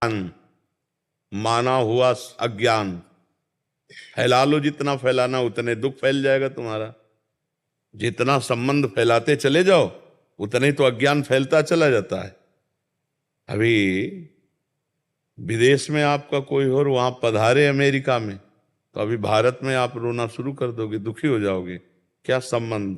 माना हुआ अज्ञान। फैला लो, जितना फैलाना उतने दुख फैल जाएगा तुम्हारा। जितना संबंध फैलाते चले जाओ उतने तो अज्ञान फैलता चला जाता है। अभी विदेश में आपका कोई और वहां पधारे अमेरिका में, तो अभी भारत में आप रोना शुरू कर दोगे, दुखी हो जाओगे। क्या संबंध?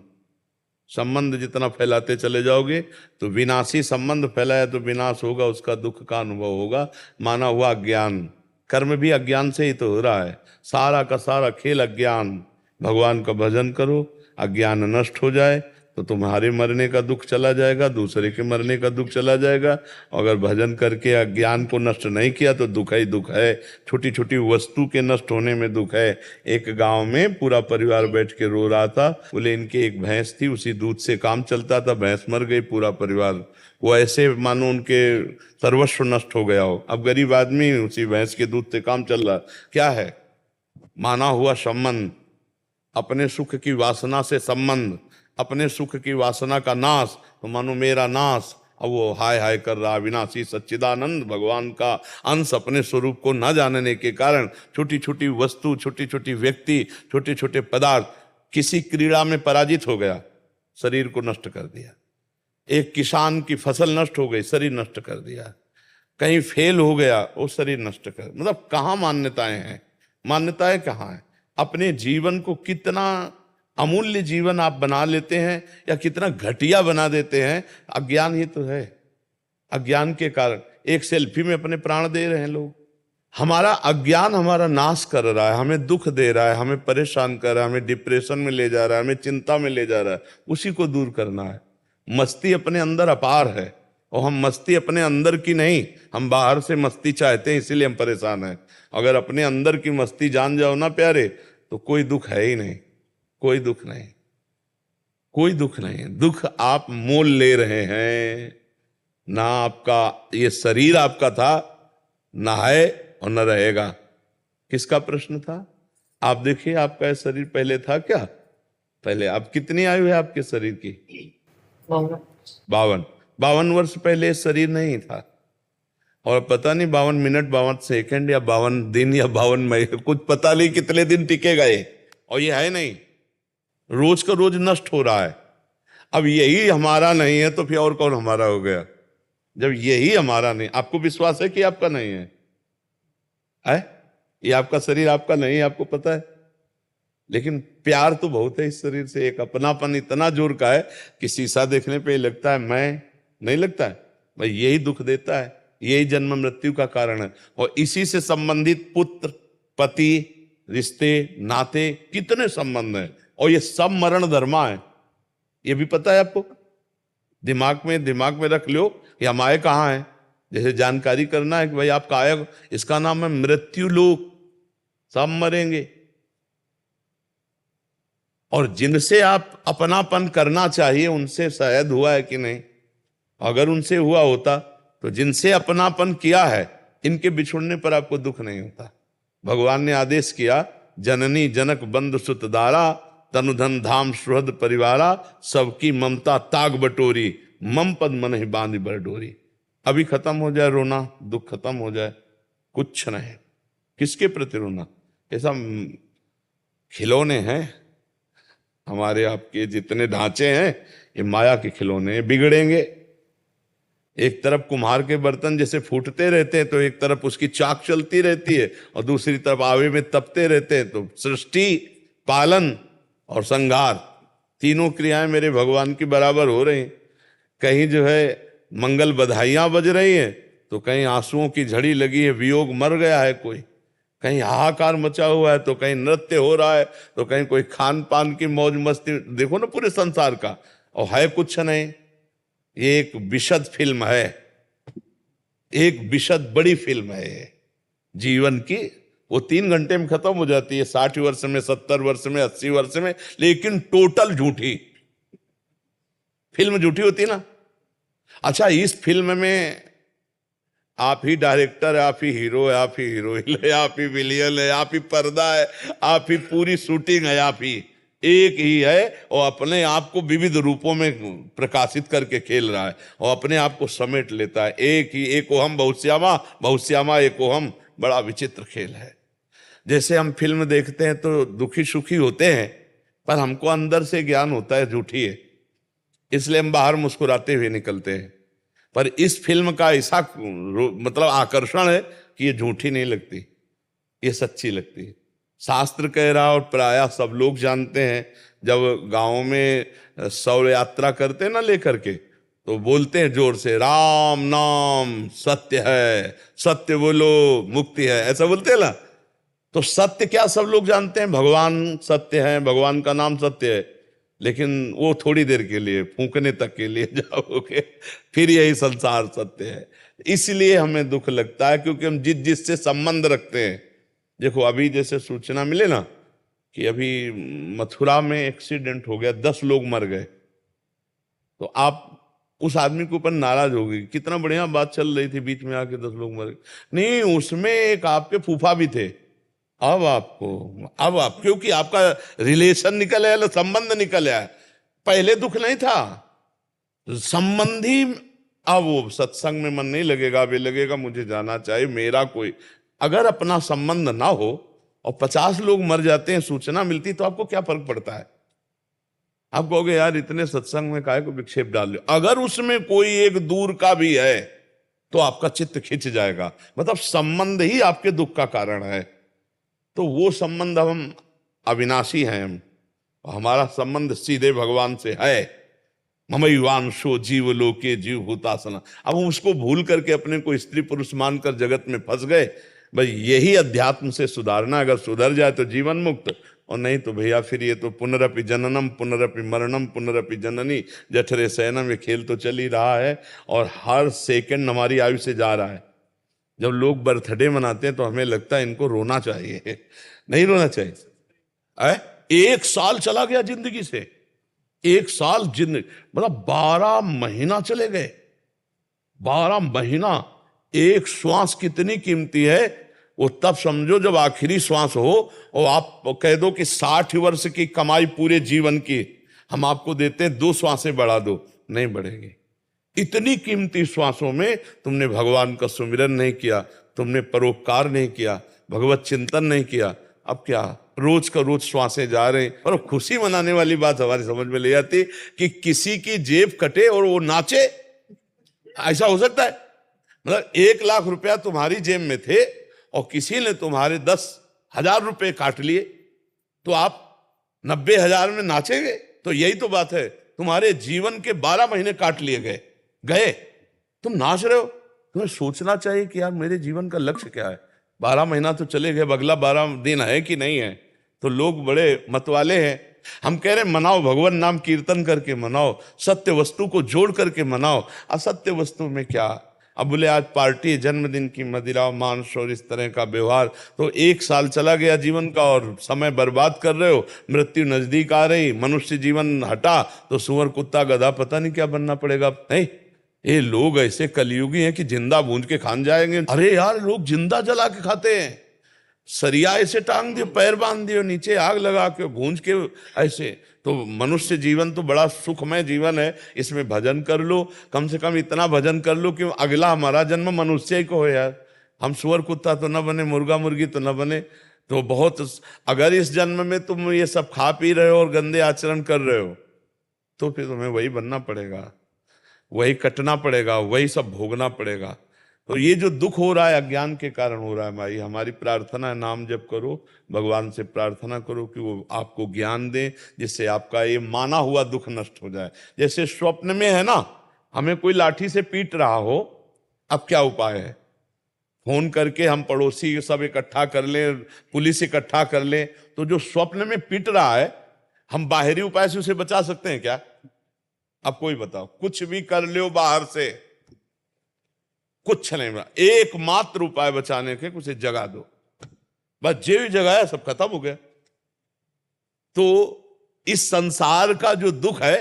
संबंध जितना फैलाते चले जाओगे तो विनाशी संबंध फैलाया तो विनाश होगा, उसका दुख का अनुभव होगा। माना हुआ अज्ञान, कर्म भी अज्ञान से ही तो हो रहा है। सारा का सारा खेल अज्ञान। भगवान का भजन करो, अज्ञान नष्ट हो जाए तो तुम्हारे मरने का दुख चला जाएगा, दूसरे के मरने का दुख चला जाएगा। अगर भजन करके अज्ञान को नष्ट नहीं किया तो दुख ही दुख है। छोटी छोटी वस्तु के नष्ट होने में दुख है। एक गांव में पूरा परिवार बैठ के रो रहा था। बोले इनके एक भैंस थी, उसी दूध से काम चलता था, भैंस मर गई, पूरा परिवार वो ऐसे मानो उनके सर्वस्व नष्ट हो गया हो। अब गरीब आदमी उसी भैंस के दूध से काम चल रहा। क्या है? माना हुआ संबंध, अपने सुख की वासना से संबंध, अपने सुख की वासना का नाश, तो मानो मेरा नाश। अब वो हाय हाय कर रहा। विनाशी सच्चिदानंद भगवान का अंश अपने स्वरूप को न जानने के कारण छोटी छोटी वस्तु, छोटी छोटी व्यक्ति, छोटे छोटे पदार्थ, किसी क्रीड़ा में पराजित हो गया, शरीर को नष्ट कर दिया। एक किसान की फसल नष्ट हो गई, शरीर नष्ट कर दिया। कहीं फेल हो गया, वो शरीर नष्ट कर। मतलब कहाँ मान्यताएं हैं? मान्यताएं कहाँ है? अपने जीवन को कितना अमूल्य जीवन आप बना लेते हैं या कितना घटिया बना देते हैं, अज्ञान ही तो है। अज्ञान के कारण एक सेल्फी में अपने प्राण दे रहे हैं लोग। हमारा अज्ञान हमारा नाश कर रहा है, हमें दुख दे रहा है, हमें परेशान कर रहा है, हमें डिप्रेशन में ले जा रहा है, हमें चिंता में ले जा रहा है। उसी को दूर करना है। मस्ती अपने अंदर अपार है, और हम मस्ती अपने अंदर की नहीं, हम बाहर से मस्ती चाहते हैं, इसीलिए हम परेशान हैं। अगर अपने अंदर की मस्ती जान जाओ ना प्यारे, तो कोई दुख है ही नहीं। कोई दुख नहीं, कोई दुख नहीं। दुख आप मोल ले रहे हैं ना। आपका ये शरीर आपका था, ना है और न रहेगा। किसका प्रश्न था? आप देखिए, आपका ये शरीर पहले था क्या? पहले आप कितनी आयु है आपके शरीर की? 52। 52 वर्ष पहले शरीर नहीं था। और पता नहीं 52 मिनट, 52 सेकंड या 52 दिन या 52 महीने, कुछ पता नहीं कितने दिन टिकेगा ये। और ये है नहीं, रोज का रोज नष्ट हो रहा है। अब यही हमारा नहीं है तो फिर और कौन हमारा हो गया? जब यही हमारा नहीं, आपको विश्वास है कि आपका नहीं है? ये आपका शरीर आपका नहीं है, आपको पता है। लेकिन प्यार तो बहुत है इस शरीर से। एक अपनापन इतना जोर का है कि शीशा देखने पे लगता है मैं, नहीं लगता है भाई। यही दुख देता है, यही जन्म मृत्यु का कारण है। और इसी से संबंधित पुत्र, पति, रिश्ते, नाते, कितने संबंध हैं। और ये सब मरण धर्मा है, ये भी पता है आपको। दिमाग में रख लो कि हम आए कहाँ हैं। जैसे जानकारी करना है कि भाई आपका आया, इसका नाम है मृत्यु लोक। सब मरेंगे। और जिनसे आप अपनापन करना चाहिए उनसे शायद हुआ है कि नहीं? अगर उनसे हुआ होता तो जिनसे अपनापन किया है, इनके बिछुड़ने पर आपको दुख नहीं होता। भगवान ने आदेश किया, जननी जनक बंधु सुत दारा, तनुधन धाम सुहृद परिवारा, सबकी ममता ताग बटोरी, मम पद मन ही बांध बर डोरी। अभी खत्म हो जाए रोना, दुख खत्म हो जाए, कुछ नहीं। किसके प्रति रोना? ऐसा खिलौने हैं हमारे आपके, जितने ढांचे हैं ये माया के खिलौने, बिगड़ेंगे। एक तरफ कुम्हार के बर्तन जैसे फूटते रहते हैं तो एक तरफ उसकी चाक चलती रहती है, और दूसरी तरफ आवे में तपते रहते हैं। तो सृष्टि, पालन और संहार, तीनों क्रियाएं मेरे भगवान की बराबर हो रही। कहीं जो है मंगल बधाइयां बज रही हैं, तो कहीं आंसुओं की झड़ी लगी है, वियोग मर गया है कोई। कहीं हाहाकार मचा हुआ है तो कहीं नृत्य हो रहा है, तो कहीं कोई खान पान की मौज मस्ती। देखो ना पूरे संसार का, और है कुछ नहीं। ये एक विशद फिल्म है, एक विशद बड़ी फिल्म है ये जीवन की। वो 3 घंटे में खत्म हो जाती है, 60 वर्ष में, 70 वर्ष में, 80 वर्ष में, लेकिन टोटल झूठी। फिल्म झूठी होती ना। अच्छा, इस फिल्म में आप ही डायरेक्टर है, आप ही हीरो है, आप ही हीरोइन है, आप ही विलियन है, आप ही पर्दा है, आप ही पूरी शूटिंग है, आप ही एक ही है और अपने आप को विविध रूपों में प्रकाशित करके खेल रहा है और अपने आप को समेट लेता है। एक ही, एको हम बहुश्यामा, बहुश्यामा एको हम। बड़ा विचित्र खेल है। जैसे हम फिल्म देखते हैं तो दुखी सुखी होते हैं, पर हमको अंदर से ज्ञान होता है झूठी है, इसलिए हम बाहर मुस्कुराते हुए निकलते हैं। पर इस फिल्म का ऐसा मतलब आकर्षण है कि ये झूठी नहीं लगती, ये सच्ची लगती है। शास्त्र कह रहा और प्रायः सब लोग जानते हैं, जब गांव में शौर्य यात्रा करते ना लेकर के, तो बोलते हैं जोर से, राम नाम सत्य है, सत्य बोलो मुक्ति है, ऐसा बोलते हैं ना। तो सत्य क्या सब लोग जानते हैं, भगवान सत्य है, भगवान का नाम सत्य है, लेकिन वो थोड़ी देर के लिए, फूंकने तक के लिए जाओगे, फिर यही संसार सत्य है। इसलिए हमें दुख लगता है, क्योंकि हम जिससे संबंध रखते हैं। देखो अभी जैसे सूचना मिले ना कि अभी मथुरा में एक्सीडेंट हो गया, 10 लोग मर गए, तो आप उस आदमी के ऊपर नाराज हो गई, कितना बढ़िया बात चल रही थी, बीच में आके 10 लोग मर गए। नहीं, उसमें एक आपके फूफा भी थे। अब आप क्योंकि आपका रिलेशन निकल आया, संबंध निकल आया, पहले दुख नहीं था संबंधी। अब वो सत्संग में मन नहीं लगेगा, अब ये लगेगा मुझे जाना चाहिए, मेरा कोई। अगर अपना संबंध ना हो और 50 लोग मर जाते हैं, सूचना मिलती, तो आपको क्या फर्क पड़ता है? आप कहोगे यार इतने सत्संग में काहे को विक्षेप डाल लो। अगर उसमें कोई एक दूर का भी है तो आपका चित्त खिंच जाएगा, मतलब संबंध ही आपके दुख का कारण है। तो वो संबंध, हम अविनाशी हैं, हमारा संबंध सीधे भगवान से है। ममैवांशो जीव लोके जीव भूतासना। अब हम उसको भूल करके अपने को स्त्री पुरुष मानकर जगत में फंस गए। भाई यही अध्यात्म से सुधारना, अगर सुधर जाए तो जीवन मुक्त, और नहीं तो भैया फिर ये तो पुनरपि जननम पुनरपि मरणम पुनरपि जननी जठरे शयनम, ये खेल तो चल ही रहा है और हर सेकंड हमारी आयु से जा रहा है। जब लोग बर्थडे मनाते हैं तो हमें लगता है इनको रोना चाहिए, नहीं रोना चाहिए। 1 साल चला गया जिंदगी से, 1 साल जिंदगी, मतलब 12 महीना चले गए। 12 महीना, एक श्वास कितनी कीमती है वो तब समझो जब आखिरी श्वास हो और आप कह दो कि 60 वर्ष की कमाई पूरे जीवन की हम आपको देते हैं, 2 श्वासें बढ़ा दो, नहीं बढ़ेगी। इतनी कीमती श्वासों में तुमने भगवान का सुमिरन नहीं किया, तुमने परोपकार नहीं किया, भगवत चिंतन नहीं किया। अब क्या रोज का रोज श्वासें जा रहे हैं। और खुशी मनाने वाली बात हमारी समझ में ले आती कि किसी की जेब कटे और वो नाचे, ऐसा हो सकता है? मतलब 1 लाख रुपया तुम्हारी जेब में थे और किसी ने तुम्हारे 10,000 रुपए काट लिए, तो आप 90,000 में नाचेंगे? तो यही तो बात है, तुम्हारे जीवन के 12 महीने काट लिए गए, तुम नाच रहे हो। तुम्हें सोचना चाहिए कि यार मेरे जीवन का लक्ष्य क्या है। 12 महीना तो चले गए, अगला 12 दिन है कि नहीं है। तो लोग बड़े मतवाले हैं। हम कह रहे मनाओ, भगवान नाम कीर्तन करके मनाओ, सत्य वस्तु को जोड़ करके मनाओ। असत्य वस्तु में क्या? अब बोले आज पार्टी, जन्मदिन की मदिरा मांस और इस तरह का व्यवहार, तो 1 साल चला गया जीवन का और समय बर्बाद कर रहे हो। मृत्यु नजदीक आ रही, मनुष्य जीवन हटा तो सुअर कुत्ता गधा पता नहीं क्या बनना पड़ेगा। नहीं, ये लोग ऐसे कलयुगी हैं कि जिंदा भूंज के खान जाएंगे। अरे यार लोग जिंदा जला के खाते हैं, सरिया ऐसे टांग दियो, पैर बांध दियो, नीचे आग लगा के भूंज के ऐसे। तो मनुष्य जीवन तो बड़ा सुखमय जीवन है, इसमें भजन कर लो, कम से कम इतना भजन कर लो कि अगला हमारा जन्म मनुष्य ही को हो यार। हम सुअर कुत्ता तो न बने, मुर्गा मुर्गी तो न बने। तो बहुत, अगर इस जन्म में तुम ये सब खा पी रहे हो और गंदे आचरण कर रहे हो तो फिर तुम्हें वही बनना पड़ेगा, वही कटना पड़ेगा, वही सब भोगना पड़ेगा। तो ये जो दुख हो रहा है अज्ञान के कारण हो रहा है भाई। हमारी प्रार्थना है, नाम जप करो, भगवान से प्रार्थना करो कि वो आपको ज्ञान दे, जिससे आपका ये माना हुआ दुख नष्ट हो जाए। जैसे स्वप्न में है ना, हमें कोई लाठी से पीट रहा हो, अब क्या उपाय है? फोन करके हम पड़ोसी सब इकट्ठा कर लें, पुलिस इकट्ठा कर लें। तो जो स्वप्न में पीट रहा है, हम बाहरी उपाय से उसे बचा सकते हैं क्या? अब कोई बताओ, कुछ भी कर लो बाहर से, कुछ नहीं बना। एकमात्र उपाय बचाने के, उसे जगा दो, बस जे भी जगाया सब खत्म हो गया। तो इस संसार का जो दुख है,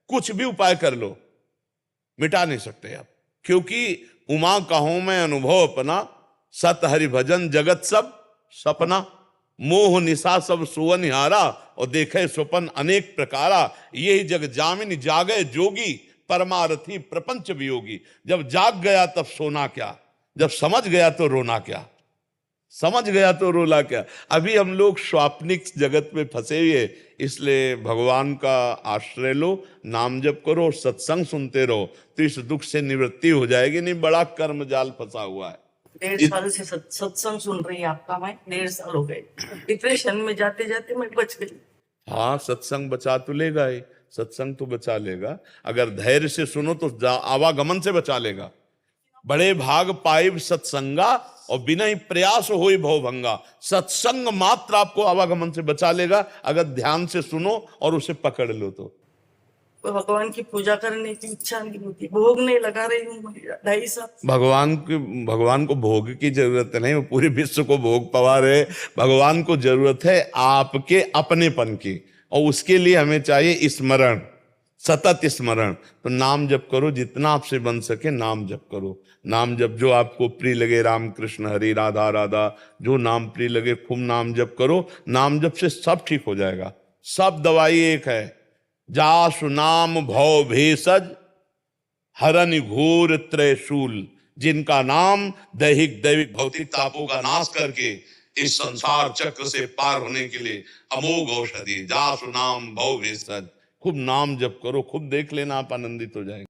कुछ भी उपाय कर लो मिटा नहीं सकते आप, क्योंकि उमा कहूं मैं अनुभव अपना, सत हरि भजन जगत सब सपना, मोह निशा सब सुवनिहारा, और देखे स्वपन अनेक प्रकारा, यही जग जामिन जागे जोगी, परमारथी प्रपंच वियोगी। जब जाग गया तब सोना क्या, जब समझ गया तो रोना क्या, समझ गया तो रोला क्या। अभी हम लोग स्वाप्निक जगत में फंसे हुए, इसलिए भगवान का आश्रय लो, नाम जप करो, सत्संग सुनते रहो, तो इस दुख से निवृत्ति हो जाएगी। नहीं बड़ा कर्म जाल फंसा हुआ है। 1.5 साल से सत्संग सुन रही है आपका, मैं 1.5 साल हो गए, डिप्रेशन में जाते जाते मैं बच गई। हाँ, सत्संग बचा तो लेगा ही, सत्संग तो बचा लेगा। अगर धैर्य से सुनो तो आवागमन से बचा लेगा। बड़े भाग पाइब सत्संगा और बिना ही प्रयास होई भवभंगा। सत्संग मात्र आपको आवागमन से बचा लेगा, अगर ध्यान से सुनो और उसे पकड़ लो तो। भगवान की पूजा करने की इच्छा नहीं होती, भोग नहीं लगा रही हूँ 2.5 साल। भगवान को भोग की जरूरत नहीं, वो पूरे विश्व को भोग पवा रहे। भगवान को जरूरत है आपके अपनेपन की, और उसके लिए हमें चाहिए स्मरण, सतत स्मरण। तो नाम जप करो, जितना आपसे बन सके नाम जप करो। नाम जप जो आपको प्रिय लगे, राम कृष्ण हरि राधा राधा, जो नाम प्रिय लगे खूब नाम जप करो। नाम जप से सब ठीक हो जाएगा, सब दवाई एक है। जासु नाम भव भेषज हरन घोर त्रयशूल। जिनका नाम दैहिक दैविक भौतिक तापों का नाश करके इस संसार चक्र से पार होने के लिए अमोघ औषधि। जासु नाम भव भेषज। खूब नाम जप करो, खूब देख लेना आप आनंदित हो जाएंगे।